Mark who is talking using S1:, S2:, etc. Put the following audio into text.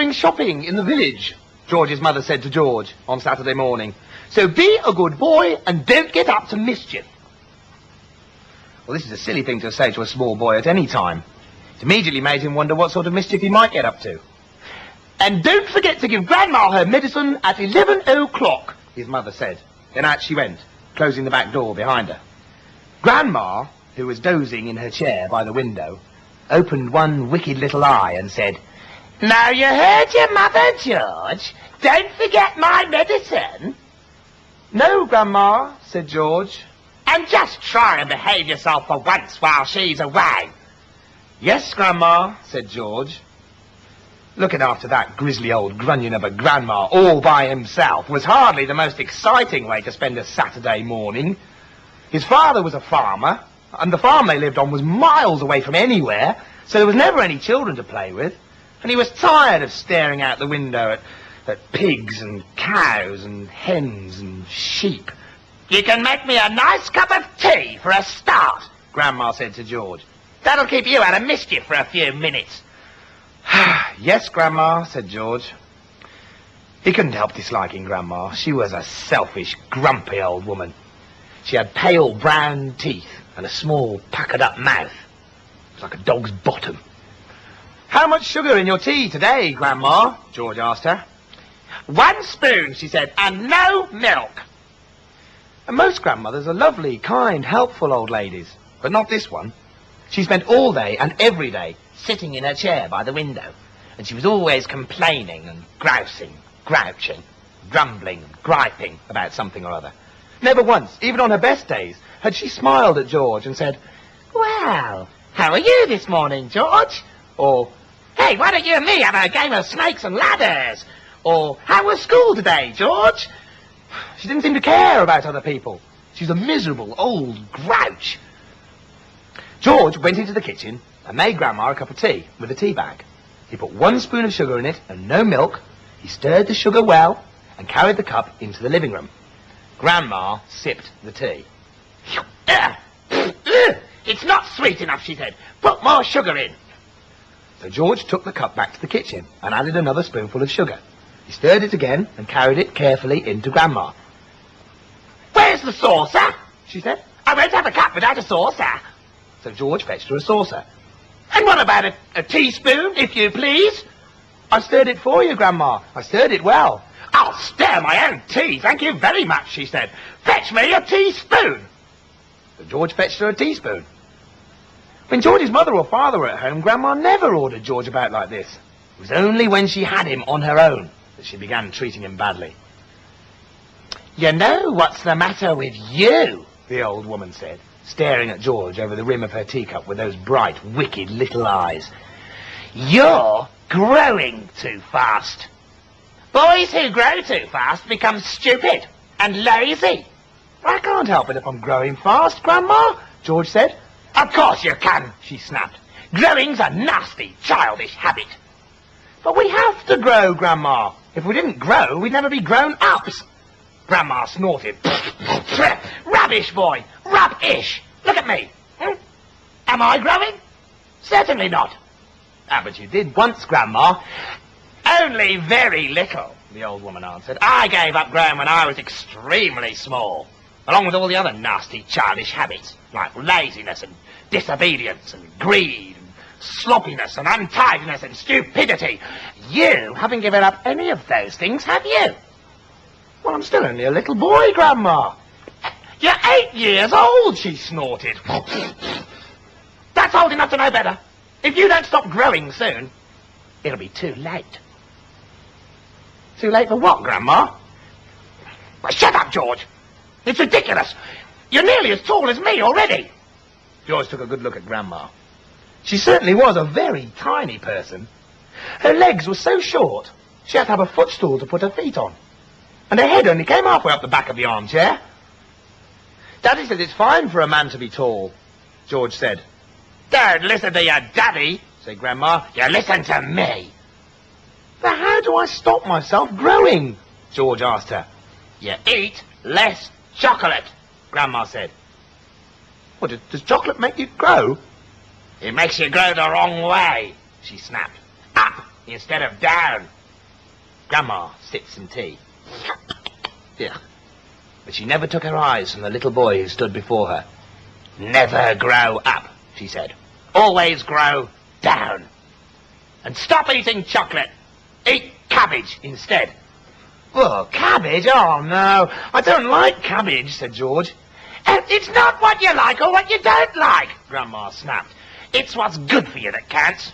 S1: going shopping in the village, George's mother said to George on Saturday morning. So be a good boy and don't get up to mischief. Well, this is a silly thing to say to a small boy at any time. It immediately made him wonder what sort of mischief he might get up to. And don't forget to give Grandma her medicine at 11 o'clock, his mother said. Then out she went, closing the back door behind her. Grandma, who was dozing in her chair by the window, opened one wicked little eye and said, "Now you heard your mother, George. Don't forget my medicine." "No, Grandma," said George. "And just try and behave yourself for once while she's away." "Yes, Grandma," said George. Looking after that grisly old grunion of a grandma all by himself was hardly the most exciting way to spend a Saturday morning. His father was a farmer, and the farm they lived on was miles away from anywhere, so there was never any children to play with, and he was tired of staring out the window at pigs and cows and hens and sheep. "You can make me a nice cup of tea for a start," Grandma said to George. "That'll keep you out of mischief for a few minutes." "Yes, Grandma," said George. He couldn't help disliking Grandma. She was a selfish, grumpy old woman. She had pale brown teeth and a small, puckered-up mouth. It was like a dog's bottom. "How much sugar in your tea today, Grandma?" George asked her. "1 spoon, she said, "and no milk." And most grandmothers are lovely, kind, helpful old ladies, but not this one. She spent all day and every day sitting in her chair by the window, and she was always complaining and grousing, grouching, grumbling, griping about something or other. Never once, even on her best days, had she smiled at George and said, "Well, how are you this morning, George?" Or, "Hey, why don't you and me have a game of snakes and ladders?" Or, "How was school today, George?" She didn't seem to care about other people. She was a miserable old grouch. George went into the kitchen and made Grandma a cup of tea with a tea bag. He put 1 spoon of sugar in it and no milk. He stirred the sugar well and carried the cup into the living room. Grandma sipped the tea. "It's not sweet enough," she said. "Put more sugar in." So George took the cup back to the kitchen and added another spoonful of sugar. He stirred it again and carried it carefully into Grandma. "Where's the saucer?" she said. "I won't have a cup without a saucer." So George fetched her a saucer. "And what about a teaspoon, if you please?" "I stirred it for you, Grandma. I stirred it well." "I'll stir my own tea, thank you very much," she said. "Fetch me a teaspoon." So George fetched her a teaspoon. When George's mother or father were at home, Grandma never ordered George about like this. It was only when she had him on her own that she began treating him badly. "You know what's the matter with you?" the old woman said, staring at George over the rim of her teacup with those bright, wicked little eyes. "You're growing too fast. Boys who grow too fast become stupid and lazy." "I can't help it if I'm growing fast, Grandma," George said. "Of course you can," she snapped. "Growing's a nasty, childish habit." "But we have to grow, Grandma. If we didn't grow, we'd never be grown-ups." Grandma snorted. "Rubbish, boy, rubbish. Look at me. Am I growing? Certainly not." "Ah, but you did once, Grandma." "Only very little," the old woman answered. "I gave up growing when I was extremely small, along with all the other nasty, childish habits, like laziness and disobedience and greed and sloppiness and untidiness and stupidity. You haven't given up any of those things, have you?" "Well, I'm still only a little boy, Grandma." "You're 8 years old," she snorted. "That's old enough to know better. If you don't stop growing soon, it'll be too late." "Too late for what, Grandma?" "Well, shut up, George. It's ridiculous. You're nearly as tall as me already." George took a good look at Grandma. She certainly was a very tiny person. Her legs were so short, she had to have a footstool to put her feet on. And her head only came halfway up the back of the armchair. "Daddy says it's fine for a man to be tall," George said. "Don't listen to your daddy," said Grandma. "You listen to me." "But how do I stop myself growing?" George asked her. "You eat less chocolate," Grandma said. "What, does chocolate make you grow?" "It makes you grow the wrong way," she snapped. "Up instead of down. Grandma sipped some tea. Yeah. But she never took her eyes from the little boy who stood before her. Never grow up, she said. Always grow down. And stop eating chocolate. Eat cabbage instead. Oh, cabbage? Oh, no. I don't like cabbage, said George. It's not what you like or what you don't like, Grandma snapped. It's what's good for you that counts.